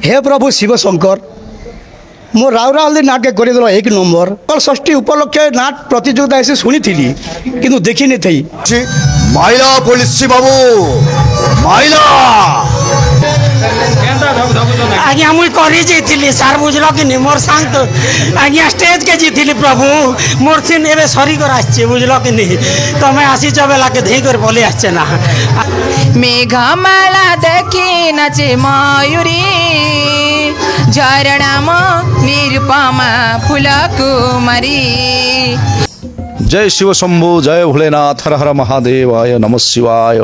हे प्रभु शिव शंकर मो राउरा हल्दी नाट के करदेल 1 नंबर कल षष्ठी उपलक्षे नाट प्रतियोगिता ऐसे शुणी थी कि देखी नहीं थी माइला पुलिस बाबू माइला आज्ञा मुई करी जीतली सार बुझल कि नहीं मोर सांग तो आज्ञा स्टेज के जीतली प्रभु मोर सीन एवं सरी कर आसचे बुझल कि नहीं तमें आसीच बेला के धई कर बोली आसचे ना मेघमाला देखी नाचे मयूरी झरणाम निरुपमा फूल कुमारी। जय शिव शंभु जय भोलेनाथ हर हर महादेवाय नमः शिवाय।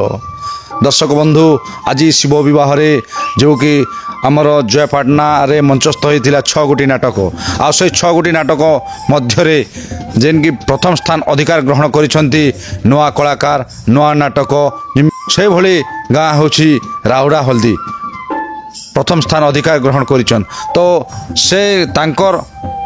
दर्शक बंधु आज शिव बह जो कि आमर जयपाटना रे मंचस्थ होता 6 गोटी नाटक आ से 6 गोटी नाटक मध्य जेन कि प्रथम स्थान अधिकार ग्रहण करिसेंती नुआ कलाकार नुआ नाटक से भली गाँ हूँ राउरा हल्दी प्रथम स्थान अधिकार ग्रहण करिछन। तो से तांकर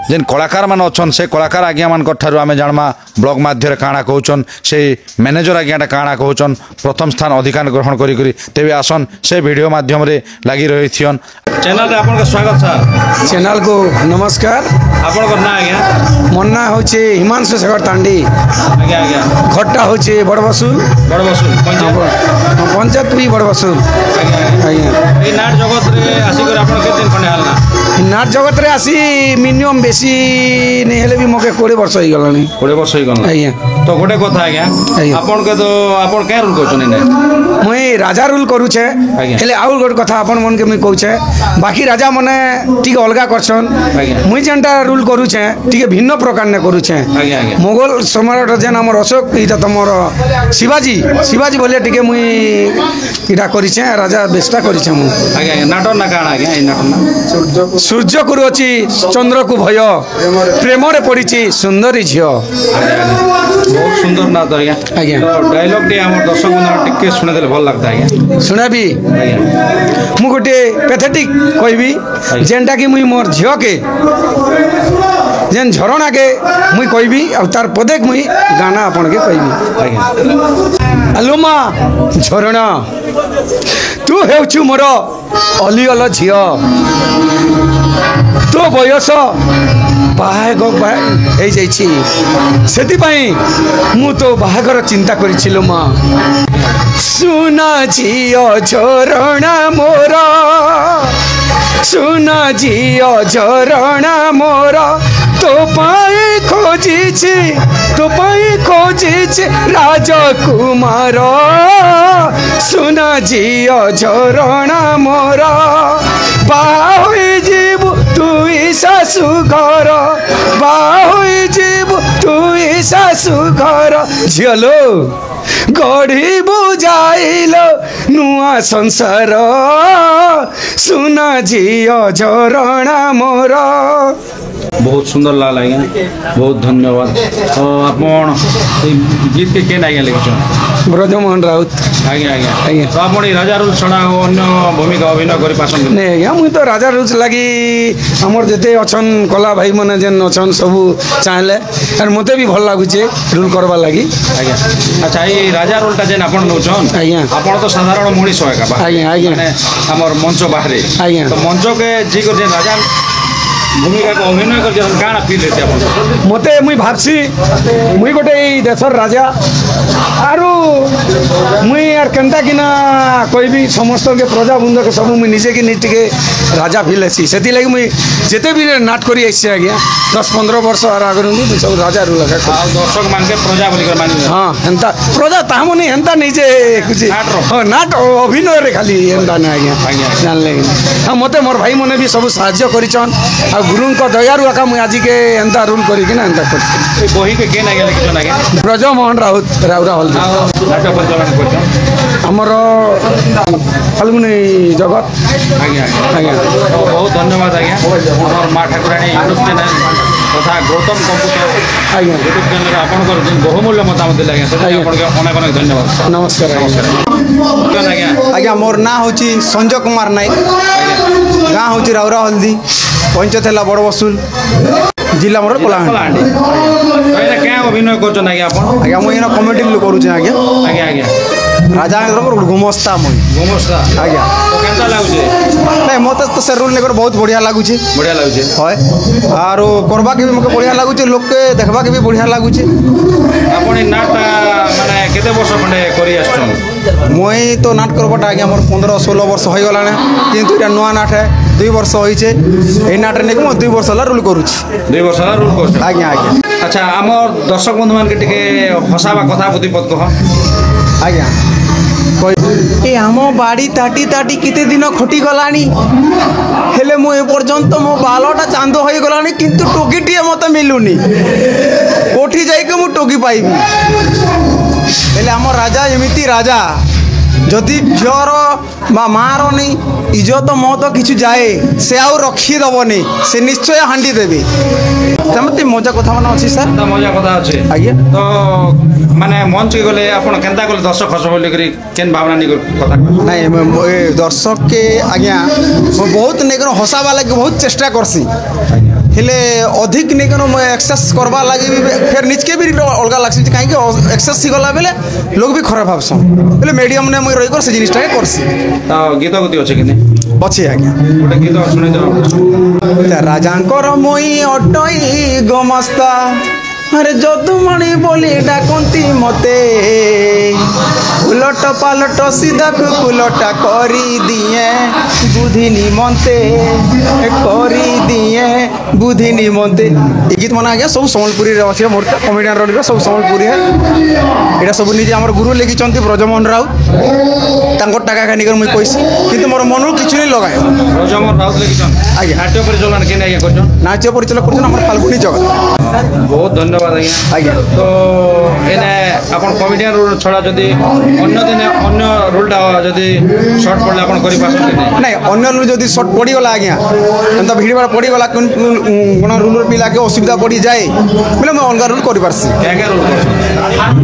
जेन कलाकार मान अच्छन से कलाकार आज्ञा मान ठारू आमे जानमा ब्लॉग माध्यम काଣା कहउछन से मैनेजर आज्ञाटा काଣା कहउछन प्रथम स्थान अधिकार ग्रहण करी तेबे आसन से वीडियो माध्यम रे लागी रहिथियन। चैनल रे आपन का स्वागत सर। चैनल को नमस्कार। आपन का ना आज्ञा मोर ना होचे हिमांशु शेखर तांडी। आज्ञा आज्ञा घरटा होचे बड़बसुल पंचायत भी बड़बसुल। आज्ञा ए नाट जगत रे आसी कर आपन के दिन खंडे हालना नाट जगत रे आसी मिनिमम बेसी नहीं हेले भी मोके 20 वर्ष हो गलानी 20 वर्ष हो गला। आज्ञा तो गोटे कथा आज्ञा आपन के तो आपन के रूल करछन ने मुई राजा रूल करू छे हेले आउर गोट कथा आपन मन के मुई कहू छे बाकी राजा मने ठीक अलगा करछन मुई जेंटा रूल करू छे ठीक भिन्न प्रकार ने करू छे। मुगल सम्राट जेन हमर अशोक इटा तमर शिवाजी बोले ठीक मुई इटा करी छे राजा बेस्टा करी छे मु। आज्ञा नाटक ना काना आज्ञा ए नाटक ना सूर्य को अछि चंद्र को भय प्रेम रे पड़ीची सुंदरी झियो। बहुत सुंदर नाट आज्ञा। आज्ञा तो डायलॉग दे हमर दर्शक बंधु टिके सुने देले भल लागता आज्ञा सुनाबी। आज्ञा मु गोटे पैथेटिक कहबी जेनटा कि मुई मोर झियो के जेन झरणा के मुई कहबी आ तार पदेक मुई गाना आपन के कहबी। आज्ञा आलो मा झरणा तू हेउछु मोर अलिअल झियो तो बयस मु तो बाहागर चिंता करिছিলো मा सुना झियो झरणा मोर सुना झियो झरणा मोर तो पाई खोजिछि राजकुमार सुना झियो झरणा मोर बाहोई जीव तुई सासु घर बाहोई जीव तुई सासु घर झियलो गढ़ी बुझाइलो नुआ संसार सुना झियो झरणा मोर। बहुत सुंदर लाल आज्ञा बहुत धन्यवाद। तो आपण गीत के केन आज्ञा लिखछन ब्रजमोहन राउत। आज्ञा आज्ञा आज्ञा तो आपण राजा रूल छड़ा अन्य भूमिका अभिनय करि पासन ने आज्ञा मुई तो राजा रूल लागी हमर जते अछन कला भाई माने जेन अछन सब चाहले और मते भी भल लागुचे रूल करबा लागी। आज्ञा अच्छा ई राजा रूलटा जेन आपण नउछन आज्ञा आपण तो साधारण मनीष होय का आज्ञा आज्ञा माने हमर मंच बाहरे आज्ञा तो मंच के जी कर जेन राजा भूमिका को अभिनय कर जेन गाना फील लेते आपण मते मुई भाबसी मुई गोटे ई देशर राजा आरु मुई यार केनता कि ना कोई भी समस्त के प्रजा बृंद के सब मुई निजे कि निटिके राजा फील लेसी सेति लागि मुई जेते भी नाट करी आइसे आज्ञा 10-15 वर्ष आर आगरु मुई सब राजा रू लगा आ दर्शक मान के प्रजा बोली कर मानि हां एंता प्रजा तामनी एंता निजे कुछ हां नाट अभिनय रे खाली एंता ना आज्ञा जान ले हां मते मोर भाई मने भी सब सहाय्य करिछन आ गुरु को दयारु आका मुई आज के एंता रूल करी कि ना एंता कर ए बही के केन आज्ञा लिखछन आज्ञा ब्रजमोहन राउत राउरा हल्दी नाटक परिचालन करछन हमर फाल्गुनी जगत। आज्ञा आज्ञा बहुत धन्यवाद आज्ञा हमर माँ ठाकुराणी यूट्यूब चैनल तथा गौतम कंप्यूटर आज्ञा यूट्यूब चैनल आपनकर जेन बहुमूल्य मतामत दिले आज्ञा से आपन के अनेक अनेक धन्यवाद नमस्कार नमस्कार आज्ञा। आज्ञा मोर ना होची संजय कुमार नायक गाँ होची राउरा हल्दी पंचायत है बड़बसुल जिला मोर कलाहांडी। तो क्या अभिनय करछन आज्ञा आपण आज्ञा मुई कमेडी करूचे आज्ञा आज्ञा आज्ञा রাজা ঘুমস্তা মুই গোমস্তা আজ্ঞা তো কেনতা লাগুছে ନାଇଁ ମୋତେ ତ ସେ ରୋଲ୍ ନେଇକରି ବହୁତ ବଢ଼ିଆ ଲାଗୁଛି ବଢିଆ ଲାଗୁছে ହଏ ଆରୁ କରବାକେ ବି ମୋତେ ବଢ଼ିଆ ଲାଗୁଛି ଲୋକେ ଦେଖବାକେ ବି ବଢ଼ିଆ ଲାଗୁଛି ଆପଣ ଏ ନାଟଟା ମାନେ କେତେ ବର୍ଷ ଖଣ୍ଡେ କରି ଆସିଛନ୍ ମୁଇଁ ତ ନାଟ କରବାଟା ଆଜ୍ଞା ମୋର 15-16 ବର୍ଷ ହୋଇଗଲାଣି କିନ୍ତୁ ଏଇଟା ନୂଆ ନାଟ 2 ବର୍ଷ ହୋଇଛେ ଏଇ ନାଟରେ ନେଇକି ମୁଁ 2 ବର୍ଷ ହେଲା ରୋଲ୍ କରୁଛି 2 ବର୍ଷ ହେଲା ରୁଲ୍ କରୁଛ ଆଜ୍ଞା ଆଜ୍ଞା ଆଚ୍ଛା ଆମର ଦର୍ଶକ ବନ୍ଧୁମାନଙ୍କୁ ଟିକେ ହସାବା କଥା ବୁଦ୍ଧିପଦ କହ ଆଜ୍ଞା ଏ ଆମ ବାଡ଼ି ତାଟି ତାଟି କେତେ ଦିନ ଖଟିଗଲାଣି ହେଲେ ମୁଁ ଏପର୍ଯ୍ୟନ୍ତ ମୋ ବାଲଟା ଚାନ୍ଦ ହୋଇଗଲାଣି କିନ୍ତୁ ଟୋକିଟିଏ ମୋତେ ମିଳୁନି କୋଉଠି ଯାଇକି ମୁଁ ଟୋକି ପାଇବି ହେଲେ ଆମ ରାଜା ଏମିତି ରାଜା ଯଦି ଝିଅର ବା ମାଆର ନି ଇଜ୍ଜତ ମତ କିଛି ଯାଏ ସେ ଆଉ ରଖିଦେବନି ସେ ନିଶ୍ଚୟ ହାଣ୍ଡି ଦେବେ ସେମିତି ମଜା କଥା ମାନେ ଅଛି ସାର୍ ତା ମଜା କଥା ଅଛି ଆଜ୍ଞା ତ ମାନେ ମଞ୍ଚକେ ଗଲେ ଆପଣ କେନ୍ତା କଲେ ଦର୍ଶକ ହସ ବୋଲିକରି କେନ୍ ଭାବନା ନେଇ କଥା ନାଇଁ ଏ ଦର୍ଶକକେ ଆଜ୍ଞା ମୁଁ ବହୁତ ନେଇକରି ହସାବା ଲାଗି ବହୁତ ଚେଷ୍ଟା କରସି ହେଲେ ଅଧିକ ନେଇକରି ମୁଁ ଏକ୍ସେସ୍ କରବା ଲାଗି ବି ଫେର୍ ନିଜକେ ବି ଅଲଗା ଲାଗ୍ସି କାହିଁକି ଏକ୍ସେସ୍ ହେଇଗଲା ବେଲେ ଲୋକ ବି ଖରାପ ଭାବସନ୍ ହେଲେ ମିଡ଼ିୟମ୍ନେ ମୁଇଁ ରହିକରି ସେ ଜିନିଷଟାକେ କରସି ତ ଗୀତ ଗତି ଅଛି କି ଅଛି ଆଜ୍ଞା ଗୋଟେ ଗୀତ ଶୁଣେଇ ଦେବ ରାଜାଙ୍କର ମୁଇଁ ଅଟଇ ଗୋମସ୍ତା ଆରେ ଯଦୁମଣି ବୋଲି ଡାକନ୍ତି ମତେ ଉଲଟ ପାଲଟ ସିଧାକୁ କୁଲଟା କରିଦିଏ ବୁଦ୍ଧି ନିମନ୍ତେ କରିଦିଏ ବୁଦ୍ଧି ନିମନ୍ତେ ଏ ଗୀତ ମାନେ ଆଜ୍ଞା ସବୁ ସମ୍ବଲପୁରୀରେ ଅଛି ମୋର କମେଡ଼ିଆନ ରୋଲ୍ରେ ସବୁ ସମ୍ବଲପୁରୀ ଏଇଟା ସବୁ ନିଜେ ଆମର ଗୁରୁ ଲେଖିଛନ୍ତି ବ୍ରଜମୋହନ ରାଉତ ତାଙ୍କର টাকা ଖାନିକରି ମୁଇଁ କହିସି କିନ୍ତୁ ମୋର ମନରୁ କିଛି ନେଇ ଲଗାଏ ବ୍ରଜମୋହନ ରାଉତ ଲେଖିଛନ୍ ଆଜ୍ଞା। ନାଟ୍ୟ ପରିଚାଳନା କେନ୍ ଆଜ୍ଞା କରିଛନ୍ ନାଚ ପରିଚାଳନା କରୁଛନ୍ତି ଆମର ଫାଲ୍ଗୁନି ଜଗତ ବହୁତ ଧନ୍ୟବାଦ ଆଜ୍ଞା ଆଜ୍ଞା ତ ଏନେ ଆପଣ କମେଡ଼ିଆନ ରୋଲ୍ ଛଡ଼ା ଯଦି ଅନ୍ୟ ଦିନେ ଅନ୍ୟ ରୋଲ୍ଟା ଯଦି ସର୍ଟ ପଡ଼ିଲେ ଆପଣ କରିପାରୁଛନ୍ତି କି ନାଇଁ ଅନ୍ୟ ରୋଲ୍ ଯଦି ସର୍ଟ ପଡ଼ିଗଲା ଆଜ୍ଞା ଏନ୍ତା ଭିଡ଼ିବାର ପଡ଼ିଗଲା କ'ଣ ରୋଲ୍ର ପିଲାକେ ଅସୁବିଧା ପଡ଼ିଯାଏ ବୋଲେ ମୁଁ ଅଲଗା ରୋଲ୍ କରିପାରସି କେଁ ରୋଲ୍ କରୁଛନ୍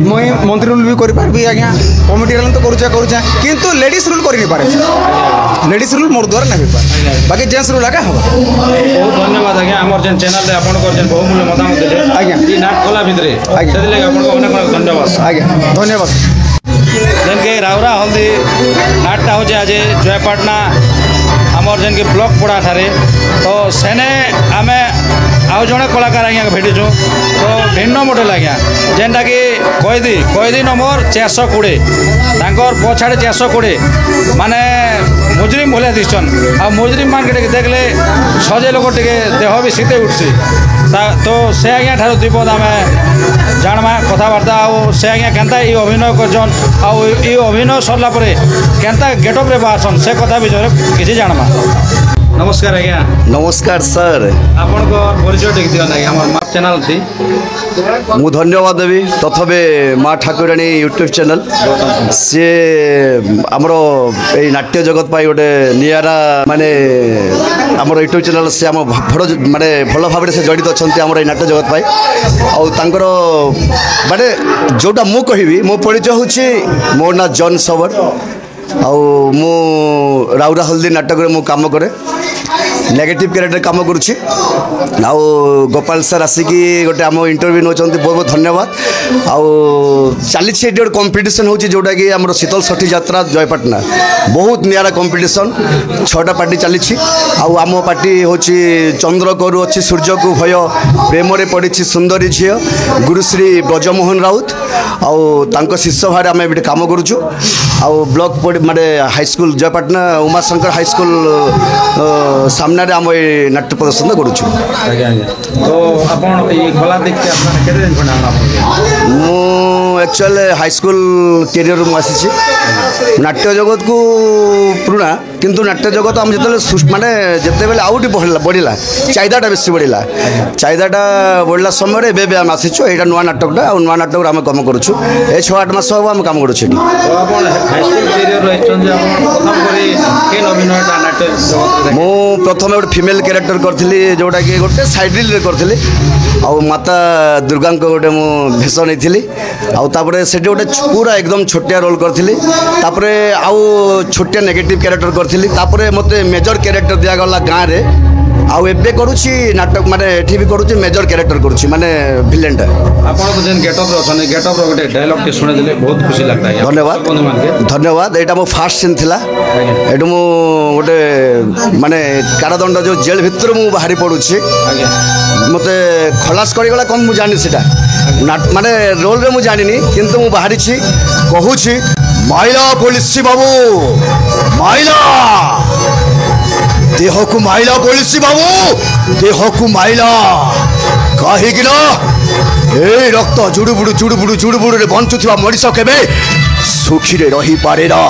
ମୁଇଁ ମନ୍ତ୍ରୀ ରୋଲ୍ ବି କରିପାରିବି ଆଜ୍ଞା କମେଡି ରୋଲ୍ ତ କରୁଛେ କିନ୍ତୁ ଲେଡ଼ିଜ୍ ରୋଲ୍ କରିନିପାରେ ଲେଡ଼ିଜ୍ ରୋଲ୍ ମୋର ଦ୍ୱାରା ନାଇଁ ହେଇପାରେ ବାକି ଜେଣ୍ଟସ୍ ରୋଲ୍ ଆଜ୍ଞା ହେବ ବହୁତ ଧନ୍ୟବାଦ ଆଜ୍ଞା ଆମର ଯେନ୍ ଚ୍ୟାନେଲରେ ଆପଣଙ୍କର ଯେନ୍ ବହୁମୂଲ୍ୟ ମତାମତ ଦେଲେ ଆଜ୍ଞା। ಈ ನಾಟ್ ಕಲಾ ಬಿದ್ದರೆ ଆଜ୍ଞା। ସେଥିଲାଗି ଆପଣଙ୍କୁ ଅନେକ ଅନେକ ଧନ୍ୟବାଦ ଆଜ୍ଞା ଧନ୍ୟବାଦ ଯେନ୍କେ ରାଉରା ହଳଦୀ ନାଟଟା ହଉଛେ ଆଜି ଜୟପାଟନା ଆମର ଯେନ୍କେ ବ୍ଲକ୍ ପଡ଼ାଠାରେ ତ ସେନେ ଆମେ ଆଉ ଜଣେ କଳାକାର ଆଜ୍ଞା ଭେଟିଛୁ ତ ଭିନ୍ନ ମଡ଼େଲ ଆଜ୍ଞା ଯେନ୍ଟାକି କଏଦୀ ନମ୍ବର 420 ତାଙ୍କର ପଛାଡ଼େ 420 ମାନେ ମୁଜରିମ ଭଳିଆ ଦିଶଛନ୍ ଆଉ ମୁଜରିମ ମାନକେ ଟିକେ ଦେଖିଲେ ସଜେ ଲୋକ ଟିକେ ଦେହ ବି ଶୀତେ ଉଠୁଛି ତ ସେ ଆଜ୍ଞା ଠାରୁ ଦୁଇ ପଦ ଆମେ ଜାଣମା କଥାବାର୍ତ୍ତା ଆଉ ସେ ଆଜ୍ଞା କେନ୍ତା ଇ ଅଭିନୟ କରିଛନ୍ ଆଉ ଇ ଅଭିନୟ ସରିଲା ପରେ କେନ୍ତା ଗେଟଅପ୍ରେ ବାହାରସନ୍ ସେ କଥା ବିଷୟରେ କିଛି ଜାଣମା ନମସ୍କାର ଆଜ୍ଞା নমস্কার স্যার ଆପଣଙ୍କ ପରିଚୟ ଟିକେ ଦିଅନ୍ତୁ ଆଜ୍ଞା ଆମର ମାପ୍ ଚ୍ୟାନେଲ୍ ଥି ମୁଁ ଧନ୍ୟବାଦ ଦେବି ପ୍ରଥମେ ମା ଠାକୁରାଣୀ ୟୁଟ୍ୟୁବ୍ ଚ୍ୟାନେଲ୍ ସିଏ ଆମର ଏଇ ନାଟ୍ୟ ଜଗତ ପାଇଁ ଗୋଟେ ନିଆରା ମାନେ ଆମର ୟୁଟ୍ୟୁବ୍ ଚ୍ୟାନେଲ୍ ସେ ଆମ ମାନେ ଭଲ ଭାବରେ ସେ ଜଡ଼ିତ ଅଛନ୍ତି ଆମର ଏଇ ନାଟ୍ୟ ଜଗତ ପାଇଁ ଆଉ ତାଙ୍କର ମାନେ ଯେଉଁଟା ମୁଁ କହିବି ମୋ ପରିଚୟ ହେଉଛି ମୋ ନାଁ ଜନ୍ ସବର ଆଉ ମୁଁ ରାଉରା ହଳଦୀ ନାଟକରେ ମୁଁ କାମ କରେ ନେଗେଟିଭ୍ କ୍ୟାରେକ୍ଟର କାମ କରୁଛି ଆଉ ଗୋପାଳ ସାର୍ ଆସିକି ଗୋଟେ ଆମ ଇଣ୍ଟରଭ୍ୟୁ ନେଉଛନ୍ତି ବହୁତ ବହୁତ ଧନ୍ୟବାଦ ଆଉ ଚାଲିଛି ଏଠି ଗୋଟେ କମ୍ପିଟିସନ୍ ହେଉଛି ଯେଉଁଟାକି ଆମର ଶୀତଳ ଷଷ୍ଠୀ ଯାତ୍ରା ଜୟପାଟନା ବହୁତ ନିଆରା କମ୍ପିଟିସନ୍ 6ଟା ପାର୍ଟି ଚାଲିଛି ଆଉ ଆମ ପାର୍ଟି ହେଉଛି ଚନ୍ଦ୍ରକରୁ ଅଛି ସୂର୍ଯ୍ୟକୁ ଭୟ ପ୍ରେମରେ ପଡ଼ିଛି ସୁନ୍ଦରୀ ଝିଅ ଗୁରୁଶ୍ରୀ ବ୍ରଜମୋହନ ରାଉତ ଆଉ ତାଙ୍କ ଶିଷ୍ୟ ଭାବରେ ଆମେ ଏଠି କାମ କରୁଛୁ ଆଉ ବ୍ଲକ୍ ମାନେ ହାଇସ୍କୁଲ ଜୟପାଟନା ଉମାଶଙ୍କର ହାଇସ୍କୁଲ ସାମ୍ନାରେ ଆମ ଏ ନାଟ୍ୟ ପ୍ରଦର୍ଶନ କରୁଛୁ ଆଜ୍ଞା ଆଜ୍ଞା ତ ଆପଣ ଏଇ କଳା ଦେଖିକି ଆପଣ କେତେ ଦିନ ଖଣ୍ଡେ ଆପଣଙ୍କୁ ମୁଁ ଆକ୍ଚୁଆଲି ହାଇସ୍କୁଲ କ୍ୟାରିୟରରୁ ମୁଁ ଆସିଛି ନାଟ୍ୟ ଜଗତକୁ ପୁରୁଣା କିନ୍ତୁ ନାଟ୍ୟ ଜଗତ ଆମେ ଯେତେବେଳେ ଆଉଟି ବଢ଼ିଲା ଚାହିଦାଟା ବେଶୀ ବଢ଼ିଲା ଚାହିଦାଟା ବଢ଼ିଲା ସମୟରେ ଏବେ ଆମେ ଆସିଛୁ ଏଇଟା ନୂଆ ନାଟକଟା ଆଉ ନୂଆ ନାଟକରେ ଆମେ କାମ କରୁଛୁ ଏ 6-8 ମାସ ହେବ ଆମେ କାମ କରୁଛୁ ଏଠି ଆପଣ ହାଇସ୍କୁଲ କ୍ୟାରିୟର ରହିଛନ୍ତି ଆପଣ ପ୍ରଥମ କରି କେନ୍ ଅଭିନୟଟା ନାଟ୍ୟ ଜଗତରେ ମୁଁ ପ୍ରଥମେ ଗୋଟେ ଫିମେଲ୍ କ୍ୟାରେକ୍ଟର କରିଥିଲି ଯେଉଁଟାକି ଗୋଟେ ସାଇଡ୍ ରିଲ୍ରେ କରିଥିଲି ଆଉ ମାତା ଦୁର୍ଗାଙ୍କ ଗୋଟେ ମୁଁ ଭେଷ ନେଇଥିଲି ଆଉ ତାପରେ ସେଠି ଗୋଟେ ପୁରା ଏକଦମ ଛୋଟିଆ ରୋଲ୍ କରିଥିଲି ତାପରେ ଆଉ ଛୋଟିଆ ନେଗେଟିଭ୍ କ୍ୟାରେକ୍ଟର କରିଥିଲି ତାପରେ ମୋତେ ମେଜର କ୍ୟାରେକ୍ଟର ଦିଆଗଲା ଗାଁରେ ଆଉ ଏବେ କରୁଛି ନାଟକ ମାନେ ଏଠି ବି କରୁଛି ମେଜର କ୍ୟାରେକ୍ଟର କରୁଛି ମାନେ ଭିଲେନଟା। ଆପଣ ତ ଯେନ୍ ଗେଟଅପ୍ରେ ଅଛନ୍ତି ଗେଟଅପ୍ର ଗୋଟେ ଡାଇଲଗ୍ଟେ ଶୁଣିଦେଲେ ବହୁତ ଖୁସି ଲାଗିଲା ଆଜ୍ଞା। ଧନ୍ୟବାଦ ଧନ୍ୟବାଦ। ଏଇଟା ମୋ ଫାର୍ଷ୍ଟ ସିନ୍ ଥିଲା। ଏଇଠୁ ମୁଁ ଗୋଟେ ମାନେ କାରାଦଣ୍ଡ ଯେଉଁ ଜେଲ୍ ଭିତରୁ ମୁଁ ବାହାରି ପଡ଼ୁଛି। ଆଜ୍ଞା ମୋତେ ଖଲାସ କରିଗଲା କ'ଣ ମୁଁ ଜାଣିନି ସେଇଟା ମାନେ ରୋଲରେ ମୁଁ ଜାଣିନି କିନ୍ତୁ ମୁଁ ବାହାରିଛି କହୁଛି ମାଇଲା ପୋଲିସ ବାବୁ ମାଇଲା ଦେହକୁ ମାଇଲା ପୋଲିସ ବାବୁ ଦେହକୁ ମାଇଲା କାହିଁକି ନା এই রক্ত জুড়ুবুড়ু জুড়ুবুড়ু জুড়ুবুড়ুরে বঞ্চুথিবা মଣିଷ কেবে সুখীরে রহিপারে না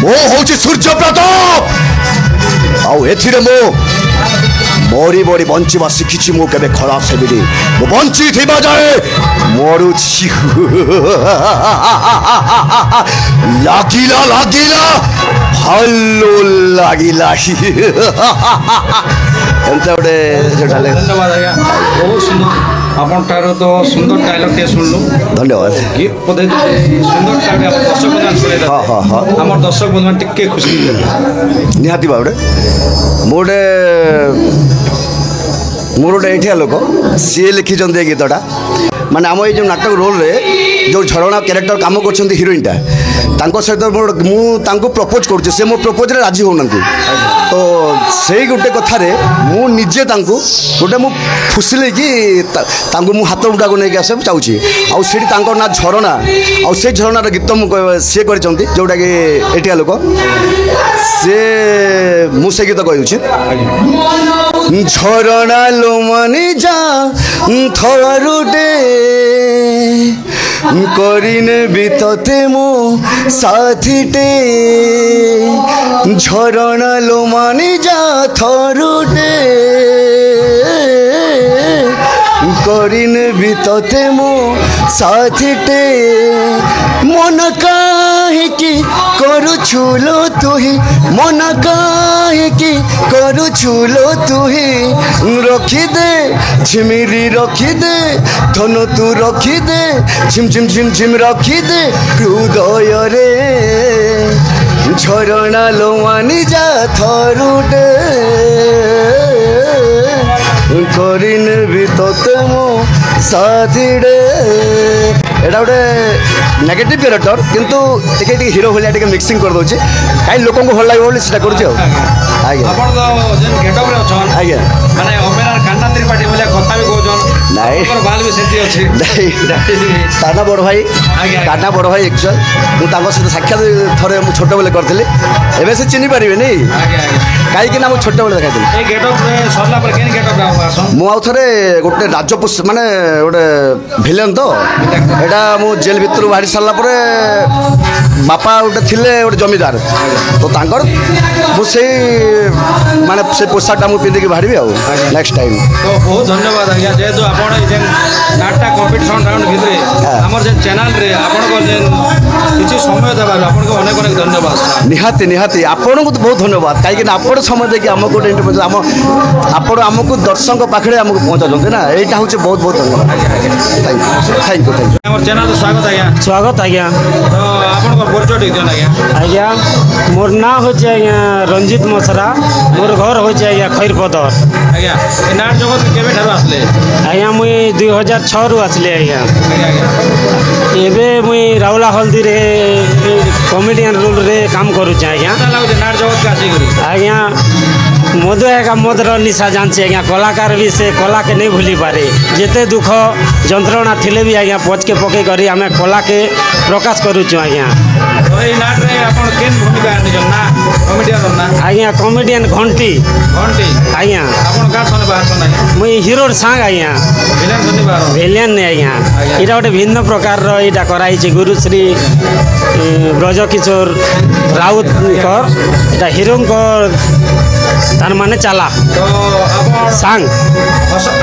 মো হଉଛି সূর্য প্রতাপ ଆଉ ଏଥିରେ ମୁଁ ମରି ମରି ବଞ୍ଚିବା ଶିଖିଛି। ମୁଁ କେବେ ଖରାପ ହେବିନି। ମୁଁ ବଞ୍ଚିଥିବା ଯାଏ ମରୁଛି। ଲାଗିଲା ଲାଗିଲା ଭଲ ଲାଗିଲା ଏମିତି ଗୋଟେ ଯୋଉଟା ଧନ୍ୟବାଦ ଆଜ୍ଞା ବହୁତ ସୁନ୍ଦର ଆପଣଠାରୁ ତ ସୁନ୍ଦର ଡାଇଲଗ୍ଟେ ଶୁଣିଲୁ। ଧନ୍ୟବାଦ। ଗୀତ ବୋଧେ ସୁନ୍ଦର ଟାଇମ୍ ଆମ ଦର୍ଶକ ମାନେ ଶୁଣେଇଲେ ଆମର ଦର୍ଶକ ବନ୍ଧୁମାନେ ଟିକେ ଖୁସି ହେଇଗଲେ। ନିହାତି ଭାବରେ ମୁଁ ଗୋଟେ ଏଇଠିଆ ଲୋକ ସିଏ ଲେଖିଛନ୍ତି ଏ ଗୀତଟା ମାନେ ଆମ ଏଇ ଯେଉଁ ନାଟକ ରୋଲ୍ରେ ଯେଉଁ ଝରଣା କ୍ୟାରେକ୍ଟର କାମ କରୁଛନ୍ତି ହିରୋଇନ୍ଟା ତାଙ୍କ ସହିତ ମୁଁ ତାଙ୍କୁ ପ୍ରପୋଜ୍ କରୁଛି। ସେ ମୋ ପ୍ରପୋଜ୍ରେ ରାଜି ହେଉନାହାନ୍ତି। ତ ସେଇ ଗୋଟେ କଥାରେ ମୁଁ ନିଜେ ତାଙ୍କୁ ଗୋଟେ ମୁଁ ଫୁସିଲେଇକି ତାଙ୍କୁ ମୁଁ ହାତ ମୁଠାକୁ ନେଇକି ଆସିବାକୁ ଚାହୁଁଛି। ଆଉ ସେଇଠି ତାଙ୍କର ନାଁ ଝରଣା ଆଉ ସେଇ ଝରଣାର ଗୀତ ମୁଁ ସିଏ କରିଛନ୍ତି ଯେଉଁଟାକି ଏଠିଆ ଲୋକ ସିଏ ମୁଁ ସେ ଗୀତ କହିଦେଉଛି। ঝরনা লোমানি যা থরুটে করিনে বিততে মো সাথীটে ঝরনা লোমানি যা থরুটে করিনে বিততে মো সাথীটে মন কাহিকি করুছুলো তুহি মন কাহিকি করুছুলো তুহি রখিদে ঝিমিরি রখিদে ধনু তু রখিদে ঝিম ঝিম ঝিম ঝিম রখিদে হৃদয়রে ঝরଣା লোমানি যা থরুটে করিনে বিততে মো সাথীড়ে। এটা ଗୋଟେ ନେଗେଟିଭ୍ କ୍ୟାରେକ୍ଟର କିନ୍ତୁ ଟିକେ ଟିକେ ହିରୋ ଭଳିଆ ଟିକେ ମିକ୍ସିଂ କରିଦେଉଛି କାହିଁ ଲୋକଙ୍କୁ ଭଲ ଲାଗିବ ବୋଲି ସେଟା କରୁଛି ଆଉ। ଆଜ୍ଞା ଆପଣ ତ ଯେନ୍ ଗେଟଅପ୍ରେ ଅଛନ୍ ଆଜ୍ଞା ମାନେ ଅପେରାର କାନ୍ନା ତ୍ରିପାଠୀ ଭଳିଆ କଥା ବି କହୁଛନ୍। ନାଇଁ ବାଲ ବି ସେମିତି ଅଛି। କାହ୍ନା ବଡ଼ ଭାଇ କାହ୍ନା ବଡ଼ ଭାଇ ଆକ୍ଚୁଆଲ ମୁଁ ତାଙ୍କ ସହିତ ସାକ୍ଷାତ ଥରେ ମୁଁ ଛୋଟବେଳେ କରିଥିଲି। ଏବେ ସେ ଚିହ୍ନି ପାରିବେନି କାହିଁକି ନା ମୁଁ ଛୋଟବେଳେ ଦେଖାଇଥିଲି। ଏଇ ଗେଟଅପ୍ରେ ସରିଲା ପରେ କେନ୍ ଗେଟଅପ୍ରେ ଆସନ୍? ମୁଁ ଆଉ ଥରେ ଗୋଟେ ରାଜପୋଷ ମାନେ ଗୋଟେ ଭିଲେନ୍ ତ ଏଇଟା ମୁଁ ଜେଲ୍ ଭିତରୁ ବାହାରି ସାରିଲା ପରେ ବାପା ଗୋଟେ ଥିଲେ ଗୋଟେ ଜମିଦାର ତ ତାଙ୍କର ମୁଁ ସେଇ ମାନେ ସେ ପୋଷାକଟା ମୁଁ ପିନ୍ଧିକି ବାହାରିବି ଆଉ ନେକ୍ସଟ ଟାଇମ୍। ତ ବହୁତ ଧନ୍ୟବାଦ ଆଜ୍ଞା ଯେହେତୁ ଆପଣ ଏଇ ଯେନ୍ ନାଟକ କମ୍ପିଟିସନ୍ ରାଉଣ୍ଡ ଭିତରେ ଆମର ଯେନ୍ ଚ୍ୟାନେଲ୍ରେ ଆପଣଙ୍କର ଯେନ୍ କିଛି ସମୟ ଦେବାରୁ ଆପଣଙ୍କୁ ଅନେକ ଅନେକ ଧନ୍ୟବାଦ। ନିହାତି ନିହାତି ଆପଣଙ୍କୁ ବହୁତ ଧନ୍ୟବାଦ କାହିଁକିନା ଆପଣ ସମୟ ଦେଇକି ଆମକୁ ଗୋଟେ ଇଣ୍ଟରଭ୍ୟୁ ଆପଣ ଆମକୁ ଦର୍ଶକଙ୍କ ପାଖରେ ଆମକୁ ପହଞ୍ଚାଉଛନ୍ତି ନା ଏଇଟା ହେଉଛି ବହୁତ ବହୁତ ଧନ୍ୟବାଦ। Thank you. ଆମର ଚ୍ୟାନେଲ୍ରେ ସ୍ୱାଗତ ଆଜ୍ଞା। स्वागत आज्ञा। ତ ଆପଣଙ୍କର ପରିଚୟ ଟିକେ ଦିଅନ୍ତୁ ଆଜ୍ଞା। आज्ञा मोर ना होचे आज्ञा रंजित मसरा मोर घर होचे आज्ञा खैरपदर। ଆଜ୍ଞା ଏ ନାଟ ଜଗତ କେବେଠାରୁ ଆସିଲେ? आज्ञा मुई 2006 रु आसली आज्ञा। ଆଜ୍ଞା ଆଜ୍ଞା एबे मुई राउला हल्दी रे कॉमेडियन रोल रे काम करूचे आज्ञा। କେନ୍ତା ଲାଗୁଛି ନାଟ ଜଗତକୁ ଆସିକରି? आज्ञा मधु एका मदर निशा जानছে आज्ञा कलाकार भी से कला के नहीं भूली पारे जेते दुख যন্ত্রণা थिले भी आज्ञा पच के पके करी आमे कला के प्रकाश करूछु आज्ञा। ତ ଏଇ ନାଟରେ ଆପଣ କେନ୍ ଭୂମିକା ଆଣିଛନ୍ ନା କମେଡ଼ିଆନ୍ ନା आज्ञा कॉमेडियन घंटी ଘଣ୍ଟି आज्ञा ଆପଣ କାହାର ସନେ ବାହାରସନ୍ ଆଜ୍ଞା? मुई हिरोर सांग आज्ञा ଭିଲେନ୍ ସନେ ବାହାର ଭିଲିଆନ ने आज्ञा। इटा गोटे भिन्न प्रकार इटा कराई गुरुश्री ब्रजकिशोर राउत इटा हिरो तार माने चला ତ ଆପଣ सांग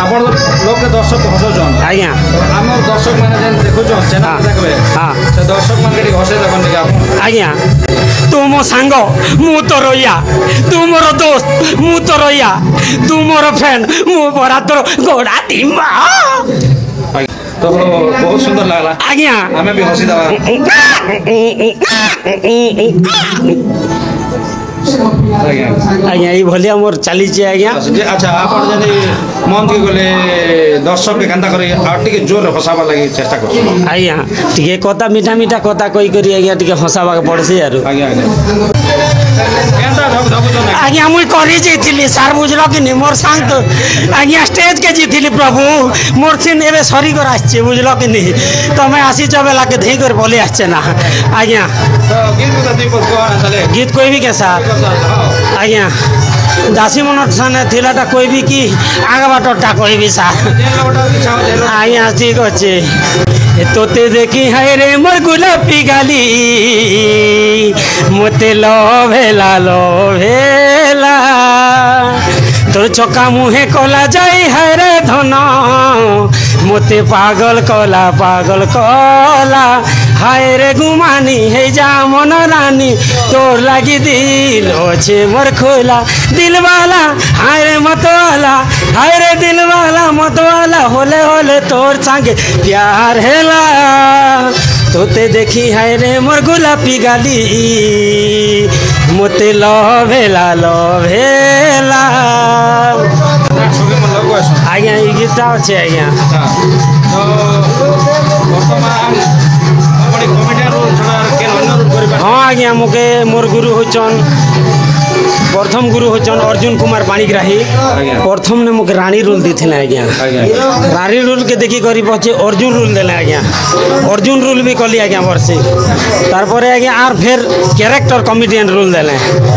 ଆପଣ ଲୋକେ ଦର୍ଶକ ହସଉଛନ୍ आज्ञा। ଆମର ଦର୍ଶକ ମାନେ ଯେନ୍ ଦେଖୁଛନ୍ ଚ୍ୟାନେଲ୍ ଦେଖବେ हाँ ସେ ଦର୍ଶକ ମାନକେ ଟିକେ ହସେଇ ଦେବନ୍ ଟିକେ ଆପଣ। आज्ञा तू मो सांग मु तो रहिया तू मोर दोस्त मु तो रहिया तू मोर फ्रेंड मु परा तोर गोड़ा दिमा। ତ ବହୁତ ସୁନ୍ଦର ଲାଗଲା आज्ञा ଆମେ ବି ହସି ଦେବା। ଆଜ୍ଞା ଆଜ୍ଞା ଏଇଭଳିଆ ମୋର ଚାଲିଛି ଆଜ୍ଞା। ଆଚ୍ଛା ଆପଣ ଯଦି ମନ୍ଥି ଗଲେ ଦର୍ଶକ କେନ୍ତା କରି ଆଉ ଟିକେ ଜୋରରେ ହସାବା ଲାଗି ଚେଷ୍ଟା କରୁଛୁ ଆଜ୍ଞା ଟିକେ କଥା ମିଠା ମିଠା କଥା କହିକରି ଆଜ୍ଞା ଟିକେ ହସାବାକୁ ପଡ଼ସି ଆରୁ ଆଜ୍ଞା ଆଜ୍ଞା କେନ୍ତା ଧଗୁଛନ୍ ଆଜ୍ଞା ମୁଇଁ କରି ଯାଇଥିଲି ସାର୍ ବୁଝଲ କି ନି মোর সাং তো আজ্ঞা স্টেজ কে জিতিলি প্রভু মোর সিন এবে সরি করে আসছে বুঝল কি নি তুমি আসিছ বেলাকে ধেই করে বলে আসছে না আজ্ঞা ତ ଗୀତ କଥା ଦୁଇ ପଦ କହ ତାହେଲେ গীত কইবি কে স্যার আজ্ঞা দাসী মনত সানে থিলাটা কইবি কি আগ বাটরটা কইবি স্যার আজ্ঞা ঠিক আছে তোতে দেখি হায় রে মোর গোলাপি গালি মতে লোভেলা তোর চকা মুহে কলা যাই হায় রে ধন মতে পাগল কলা হায় রে গুমানি হে যা মন রানী তোর লাগি দিল আছে মোর খোলা দিলওয়ালা হায় রে মতওয়ালা হায় রে দিলওয়ালা মতওয়ালা হলে হলে তোর সঙ্গে প্যার হেলা তোতে দেখি হায় রে মোর গোলাপি গালি মতে লোভেলা আজ্ঞা এই গীতটা আছে আজ্ঞা ତ ବର୍ତ୍ତମାନ ଆପଣ କମିଟିଆରୁ ଛଡ଼ା କେନ୍ ଅନ୍ୟ ରୁଟ୍ କରିପାରିବେ ହଁ ଆଜ୍ଞା ମୁକେ ମୋର୍ ଗୁରୁ ହଉଛନ୍ प्रथम गुरु होचन अर्जुन कुमार पाणिग्राही प्रथम ने मुझे रानी रूल दी थे आज्ञा रानी रूल के देखी करी पचे अर्जुन रूल देले आज्ञा अर्जुन रूल भी कली आज्ञा वर्षे तारपरे आज्ञा आर फिर कैरेक्टर कमेडियन रूल देले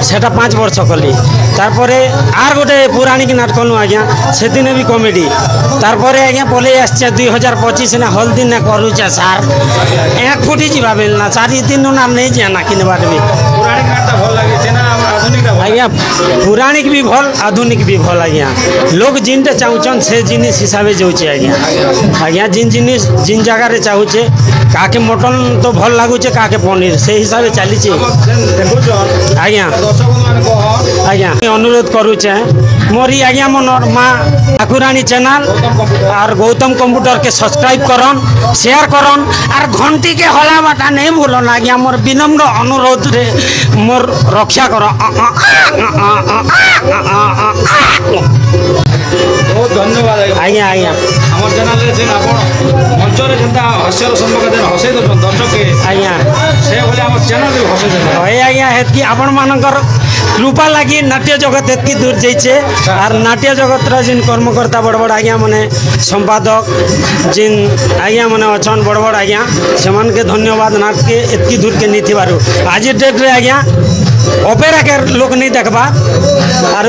सेटा 5 वर्ष कली तारपरे आर गोटे पुराणिक नाटक नु आज्ञा से दिन भी कॉमेडी तारपरे आज्ञा पले आछे 2025 ना हल्दी ना करूचा सार एक फुटी जीवा बेलना 4 दिन ना नहीं जाना किनबार भी पुराणिक नाटक भल लागे छै ना आधुनिक आज्ञा पुराणिक भी भल आधुनिक भी भल आज्ञा लोग जिनटे चाहूचन से जिनिस हिसाब से जाऊे आज्ञा आज्ञा जिन जिनिस जिन जगह रे चाहूचे काके मटन तो भल लागुचे काके पनीर से हिसाब से चली आज्ञा आज्ञा अनुरोध करुचे मोरी आज्ञा मोर माँ ठाकुरानी चैनल और गौतम कंप्यूटर के सब्सक्राइब करन शेयर करन और घंटी के हला बाटा नहीं भूलन आज्ञा मोर विनम्र अनुरोध रे मोर रक्षा कर बहुत धन्यवाद आज्ञा आज्ञा आम चैनल जेन आप मंचर जेनता हास्यर संपर्क जेन हसई दर्शन दर्शक के आज्ञा से बोले आम चैनल भी हसई दे हय आज्ञा हेतकी आपण मानकर कृपा लगी नाट्य जगत एतकी दूर जाइए और नाट्य जगत जिन कर्मकर्ता बड़ बड़ आज्ञा माने संपादक जिन आज्ञा माने अच्छन बड़ बड़ आज्ञा से धन्यवाद नाट के एतकी दूर के नहीं थी आज डेट रे आज्ञा ऑपेरा के लोग नहीं देखबा और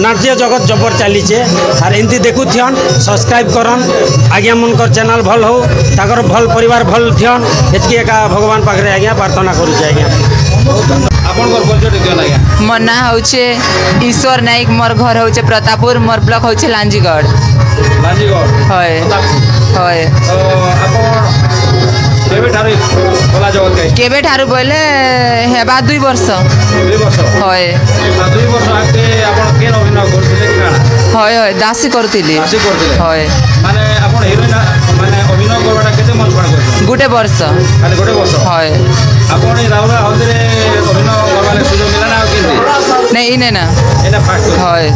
नाट्य जगत जबर चलीचे और एमती देखुन सब्सक्राइब करन आज्ञा मनकर चैनल भल हो ताकर भल परिवार भल थियन एतकी एका भगवान पाखरे आज्ञा प्रार्थना करूचे आज्ञा आपनकर परिचय दियन आज्ञा मोर ना होचे ईश्वर नाइक मोर घर होचे प्रतापपुर मोर ब्लॉक होचे लांजीगढ़ लांजीगढ़ होय होय तो आपण केबे ठारे खोला जगत के केबे ठारू बोले हेबा 2 वर्ष 2 वर्ष होय 2 वर्ष आके आपण केन अभिनय करथिले कि काना होय होय दासी करथिली दासी करथिले होय माने आपण हिरोइन माने अभिनय करबाटा केते मन पड़ गयो गुटे वर्ष खाली गोटे वर्ष होय आपण ई राउरा हल्दी रे अभिनय करबाले सुযোগ मिला ना केते नहीं इने ना एना फास्ट होय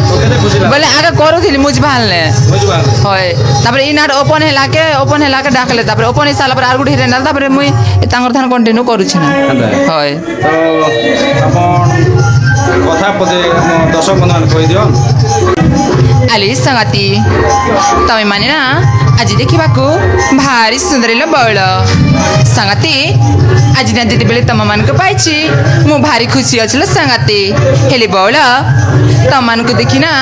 तो केते खुशी लागो बोले आगे करूथिली मुझ भालने बुझबा होय तापर इ नाट ओपन हेला के डाकले तापर ओपन हिसाला पर आर गुटे हिरे ना तापर मुई तांगर थान कंटिन्यू करूछि ना होय तो आपण কথা পদে দর্শক বন্ধু কই দিও आली संगती तमे माने ना आज देखिबाकू भारी सुंदर लो बळ संगती आज ना जेते बेले तम मान को पाइछि मु भारी खुशी अछल संगती हेले बळ तम मान को देखि ना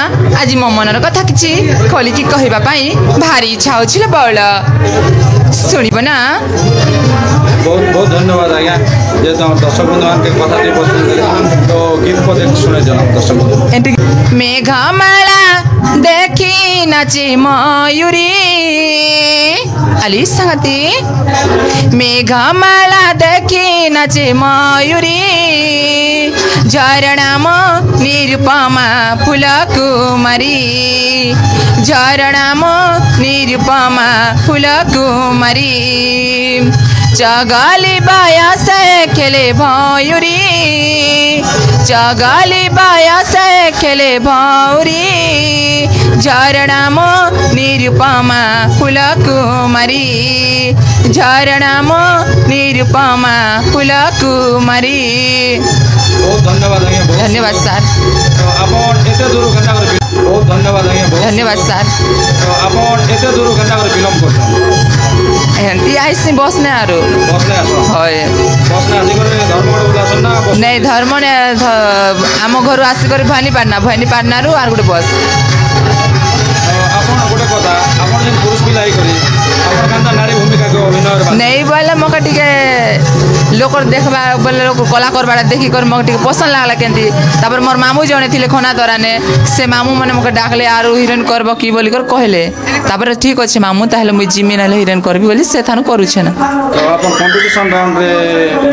आज मो मनर कथा किछि खोली की कहिबा पई भारी इच्छा होछिल बळ सुनिबो ना बहुत बहुत धन्यवाद आज्ञा जे दर्शक बंधु के कथा दे पसंद तो गीत को देख सुने जना दर्शक बंधु मेघमाला देखी नाचे मयूरी आली संगती मेघमाला देखी नाचे मयूरी झरणाम निरुपमा फूल कुमारी झरणाम निरुपमा फूल कुमारी चगाली बाया से खेले भौरी चगाली बाया से खेले भौरी झरणा मो निरुपमा फूल कुमारी झरणा मो निरुपमा फूल कुमारी। बहुत धन्यवाद आज्ञा। धन्यवाद सर। आपण एते दूर घंटा कर बहुत धन्यवाद आज्ञा। धन्यवाद सर। आपण एते दूर घंटा कर विलम्ब करछन एंती आइसी बस ने आरो बस ने आसो होय बस ने आसी कर धर्म उदासन ना बस नहीं धर्म ने आम घर आसिक भवानी पाटना रु आर गोटे बस। आपण गोटे कथा आपण जे पुरुष पिला करी आपण कांदा नारी भूमिका के अभिनय नहीं बोले मके टिके लोक देखबा बोले लोक कला करबा देखि कर मके टिके पसंद लागला केंती तापर मोर मामू जणे थिले खोना दराने से मामू माने मके डाकले आरो हिरोइन करबो की बोली कर कहले तापर ठीक अछि मामू ताहले मुई जिमी नाले हिरोइन करबी बोली से थानु करू छे ना। तो आपण कंपटीशन राउंड रे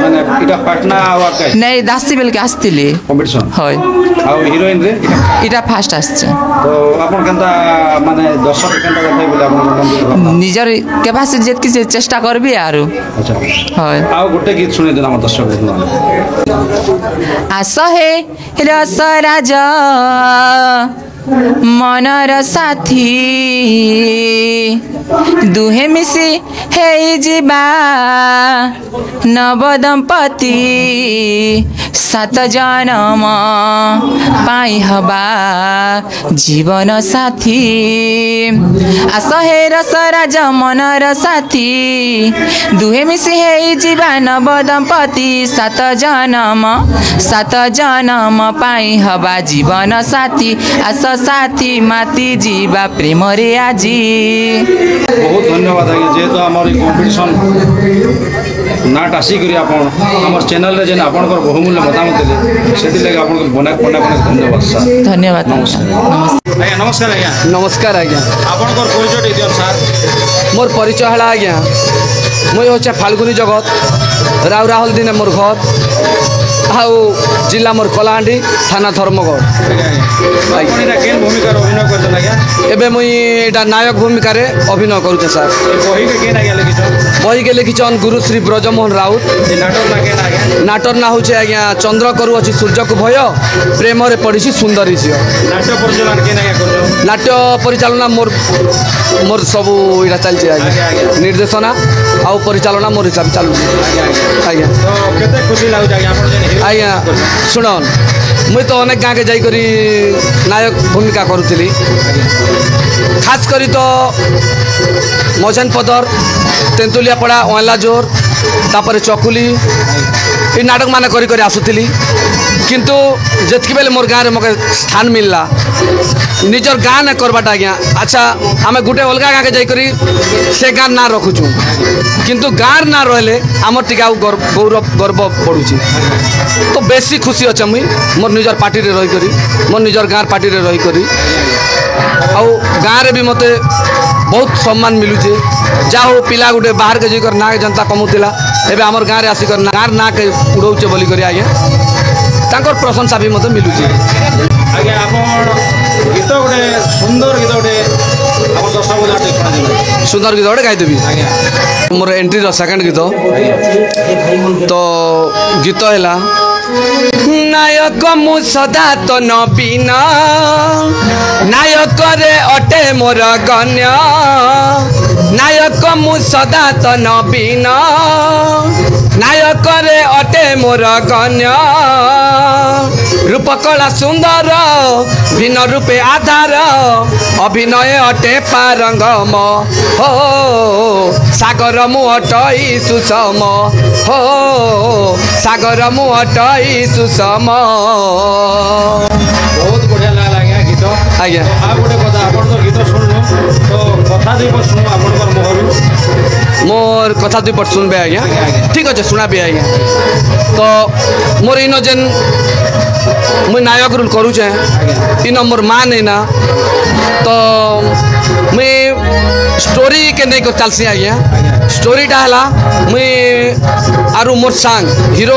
माने इटा पाटना आवा काय नहीं दासी बेल के आस्तिली कंपटीशन होय आ हिरोइन रे इटा फास्ट आछे तो आपण कांदा माने दर्शक कांदा कथै बोले आपण निजर कैपेसिटी जेत की चेष्टा करबी आरो। अच्छा होय आ गोटे गीत सुने देना हमर दर्शक आस हे रस राजा मनर साथी दुहे मिसी हे जीवा नव दंपति सात जनम पाई हबा जीवन साथी आस हे रस राजा मनर साथी दुहे मिसी हे जीवा नव दंपति सात जनम पाई हबा जीवन साथी आस साथी माती जीवा प्रेम रे आजी। बहुत धन्यवाद आज्ञा जेहेतु आमर कंपटीशन नाट आसिक आमर चैनल रे जेन आपनकर बहुमूल्य मतामत देले सेति लागि आपन बना धन्यवाद सर। धन्यवाद नमस्कार आज्ञा। नमस्कार आज्ञा। नमस्कार आज्ञा। आपनकर परिचय दियन सर। मोर परिचय हला आज्ञा मुई होचे फाल्गुनी जगत राउराहल दिन मोर घर आउ जिला मोर कलाहांडी थाना धर्मगढ़। आपण एटा केन भूमिका अभिनय करछन आज्ञा एबे मुई एटा नायक भूमिका रे अभिनय करूचे सर। बही के केन आज्ञा लिखिछन बही के लिखिछन गुरु श्री ब्रजमोहन राउत। ए नाटक ना केन आज्ञा नाटक ना होचे आज्ञा चंद्र करू अछि सूर्य को भय प्रेम रे पड़िछि सुंदरी झियो। नाट्य परिचालन केन आज्ञा करछन नाट्य परिचालना मोर सबू इटा चलছে आज्ञा निर्देशना आउ परिचालना मोर हिसाब चालू आज्ञा। तो केते खुशी लागु आज्ञा आपण जेन आज्ञा शुणन मुई तो अनेक गाँव के जाइकरी नायक भूमिका करुଥିଲି खास करी तो मजन पदर तेंतुलिया पड़ा ओला जोर तापर चकुली ये नाटक मान करी आसुली किंतु जितकी बेले मोर गाँव में मके स्थान मिलला निजर गाँ ने करवाटा आज्ञा। अच्छा आम गोटे अलग गाँव के जाइकरी से गाँ ना रखुचु किंतु गाँ ना रहिले आमर टिके गौरव गर्व बढ़ुची तो बेसी खुशी अच्छे मुई मोर निजर पार्टी रे रही करी मोर निजर गाँव पार्टी रे रही करी आउ गाँव रे भी मते बहुत सम्मान मिलुचे जा हो पिला गोटे बाहर के जाकर ना जनता कमुला एबे हमर गाँव रे आसिकर गाँव ना के उड़ौचे बोली करी आज्ञा तांकर प्रशंसा भी मते मिलुचे आज्ञा। आपण गीत गोटे सुंदर गीत गोटे आपण दर्शक बजाते सुंदर गीत गोटे गाइदेवी आज्ञा। मोर एंट्री रो सेकंड गीत तो गीत हैला नायक मु सदा तो नबीन नायक रे अटे मोर गण्य नायक मु सदा तो नबीन नायक रे अटे मोर गण्य रूप कला सुंदर भिन्न रूपे आधार अभिनय अटे पारंगम हो सागर मु अटई सुषम हो सागर मु अटई सुषम। बहुत बढ़िया लागला आज्ञा गीत आज्ञा। आ गोटे कथा आपण तो गीत सुननु तो कथा दुई पर सुनु आपनकर मोहरु मोर कथा दुई पट सुनबे आज्ञा ठीक अच्छे सुनाबे आज्ञा। तो मोर इन जेन मुई नायक रोल करूचे इन मोर माँ नहीं ना तो मुई स्टोरी के नहीं को चलसी आज्ञा। स्टोरीटा है मुई आरु मोर सांग हिरो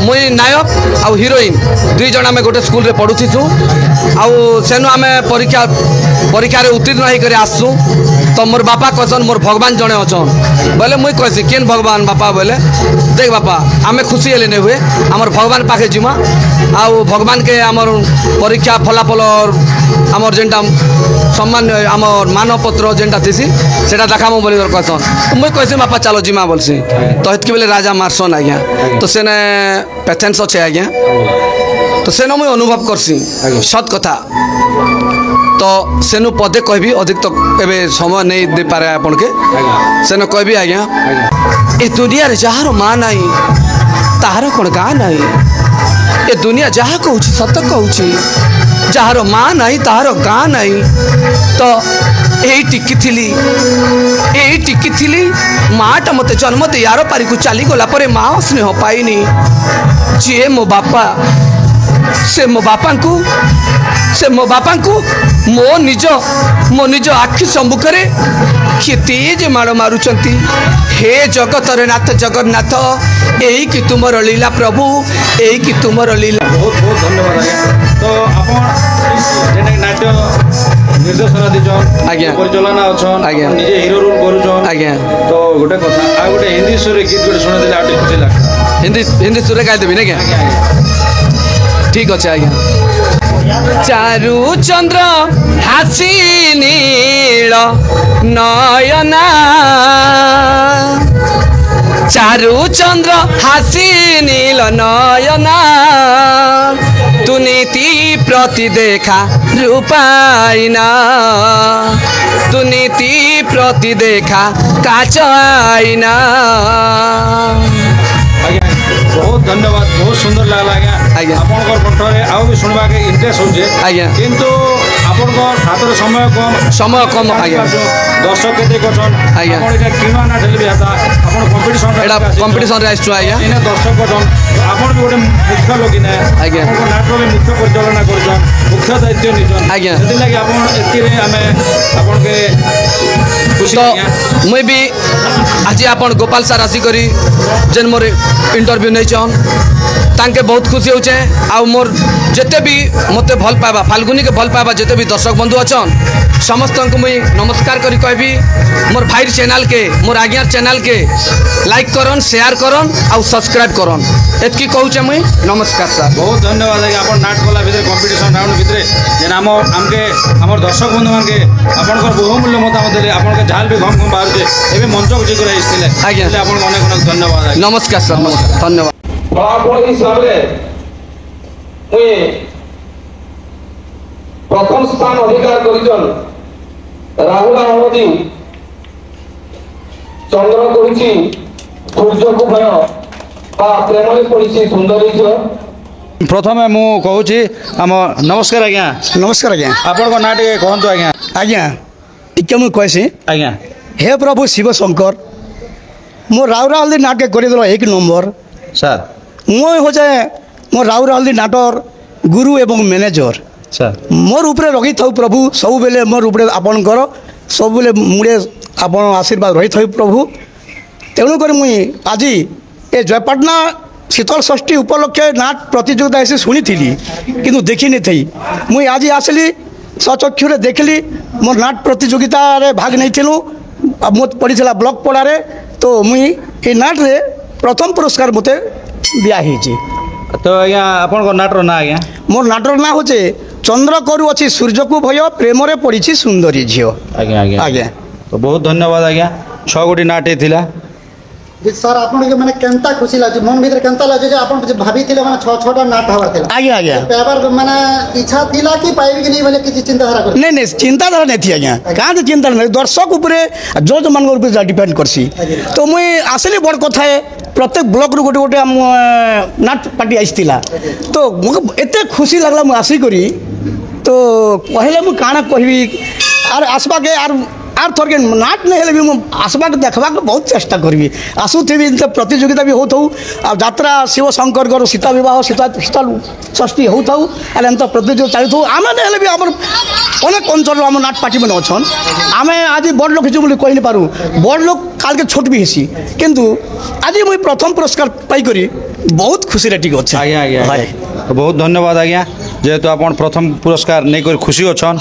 मुई नायक आउ हिरोइन दुई जन आम गोटे स्कूल रे पढ़ुथीसु आउ सेनु आम परीक्षा रे उत्तीर्ण होकर आसू तो मोर बापा कहसन मोर भगवान जड़े अच्छन बोले मुई कहसी केन भगवान बापा बोले देख बापा आमे खुशी हेले नहीं हुए आमर भगवान पाखे जिमा आउ भगवान के आमर परीक्षा फलाफल आमर जेनटा सम्मान आमर मानपत्र जेनटा थीसी सेटा देखामु बोली कहसन तो मुई कहसी बापा चलो जिमा बोलसी तो हेतके बेले राजा मारसन आज्ञा तो सेने पेशेंस अच्छे आज्ञा तो सेनो मुई अनुभव करसी सत कथा तो सेनु पदे कहबी अधिक तो एबे समय नहीं दे पारे आपन के सेनो कहबी आज्ञा ए दुनिया रे जहार मां नहीं ताहार कोन गा नहीं ए दुनिया जहा कहूची सत कहूची जहार मां नहीं ताहार गा नहीं तो एई टिकी थिली माटा मते जन्म दे यार पारी को चली गला परे मां स्नेह पाइनी जे मो बापा से मो बापा को मो निज आखि सम्मुखरे केते जे माड़ मारुचंती हे जगत रे नाथ जगन्नाथ एही कि तुमर लीला प्रभु एही कि तुमर लीला बहुत बहुत धन्यवाद आज्ञा तो आपण जेने नाट्य निर्देशना दिजन आज्ञा परिचालना अछन आज्ञा निजे हीरो रोल करूछन आज्ञा तो गोटे कथा आ गोटे हिंदी सुरे गीत गोटे सुने देले आटे खुशी लागता हिंदी सुरे गाय देबी ने क्या ठीक अच्छे आज्ञा चारु चंद्र हासी नील नयना चारु चंद्र हासी नील नयना तू नीति प्रति देखा रूपाइना तू नीति प्रति देखा काचाइना आज्ञा बहुत धन्यवाद बहुत सुंदर लागला आज्ञा आपनकर कंठरे आउ भी सुनबा के इंटरेस्ट होजे आज्ञा किंतु आपनकर हातर समय कम आज्ञा दर्शक केते कछन आज्ञा आपण एटा किनो ना टेली भी आता आपण कंपटीशन एटा कंपटीशन रे आइछु आज्ञा इने दर्शक कछन आपण भी गोटे मुख्य लोक ने आज्ञा नाटक में मुख्य परिचालना करछन मुख्य दायित्व निजन आज्ञा सेति लागि आपण एति रे हमें आपण के खुशी तो मुई भी आज आपण गोपाल सर आसी करी जेन मोर इंटरव्यू नहीं चाहन तांके बहुत खुशी होचे आ मोर जेते भी मते भल पाइबा फाल्गुनी के भल पाइबा जेते भी दर्शक बंधु अछन समस्त को मुई नमस्कार करी कहबी मोर भाई चैनल के मोर आज्ञार चैनल के लाइक करन शेयर करन आ सब्सक्राइब करन एतकी कहूचे मुई नमस्कार सर बहुत धन्यवाद आज्ञा आपण नाटक वाला भितर कंपटीशन राउंड भितर जेन हमके हमर दर्शक बंधु मान के आपनकर बहुमूल्य मतामत देले आपन के झाल भी घम घम बाहर जे एबे मंच को जिकर आइसले आज्ञा आपन अनेक अनेक धन्यवाद आज्ञा नमस्कार सर नमस्कार धन्यवाद ଫଳାଫଳ ହିସାବରେ ମୁଇଁ ପ୍ରଥମ ସ୍ଥାନ ଅଧିକାର କରିଛନ୍ ରାହୁଲ ହଳଦୀ ଚନ୍ଦ୍ର କରୁଛି ସୂର୍ଯ୍ୟକୁ ଭୟ ବା ପ୍ରେମରେ ପଡ଼ିଛି ସୁନ୍ଦରୀ ଝିଅ प्रथमे मु कहूँ आम नमस्कार आज्ञा नमस्कार आज्ञा आपण ना टे कहतु आज्ञा आज्ञा टिके मुझे कहसी आज्ञा हे प्रभु शिव शंकर मो राउरा हल्दी नाटक कर एक नंबर सर मुई हो जाए मो राउरा हल्दी नाटर गुरु एवं मैनेजर सर मोर उपरे रही था प्रभु सब बेले मोर उपरे आपणकर सब बेले मुड़े आपण आशीर्वाद रही था प्रभु तेणुक मुई आज ए जयपाटना शीतल षष्ठी उपलक्षे नाट प्रतियोगिता ऐसे शुणी थी किंतु देखी नहीं थी मुई आज आसली सचक्षुरे देखली मोर नाट प्रतियोगिता रे भाग नहीं थिलु मो पड़ी ब्लॉक पड़ारे तो मुई ए नाट रे प्रथम पुरस्कार मते दिया ही तो आज्ञा आपण नाटर ना आज्ञा मोर नाटर ना होचे चंद्र करू अच्छी सूर्य को भय प्रेम रे पड़ी सुंदरी झील आज्ञा आज्ञा आज्ञा तो बहुत धन्यवाद आज्ञा 6 गोटी नाटे थिला सर आपन के माने केनता खुशी लागे मन भीतर केनता लागे जे आपन भाभी थिले माने 6-6टा नाट हवा थिला आज्ञा आज्ञा पेपर माने इच्छा थिला कि पाइबे कि नहीं बोले किसी चिंताधारा कर नहीं नहीं चिंताधारा नहीं थी आज्ञा कहाँ से चिंता नहीं दर्शक उपरे जज मान ऊपर डिपेंड करसी तो मुई आसली बड़ कथा है प्रत्येक ब्लॉक रु गोटे गोटे नाट पार्टी आईला तो एते खुशी लगला मुझे आसी करी तो कहले मुझे काଣା कहबी आर आसबा के आर थोर के नाट नहीं हेले भी मुझे आसबा के देखबा के बहुत चेष्टा करबी आसुथी प्रतियोगिता भी होता आ यात्रा शिव शंकर गो सीता विवाह शीतल षष्ठी होता आर एम प्रतियोगिता चलू आम नहीं भी आम अनेक अंचल आम नाट पार्टी मैंने अच्छन आम आज बड़ लोक बोली कही पारू बड़ लोक काल के छोट भी हेसी किंतु आज मुझे प्रथम पुरस्कार पाई बहुत खुशी रे अच्छे आज्ञा आज्ञा बहुत धन्यवाद आज्ञा जेहेतु आप प्रथम पुरस्कार नहीं कर खुशी अच्छन।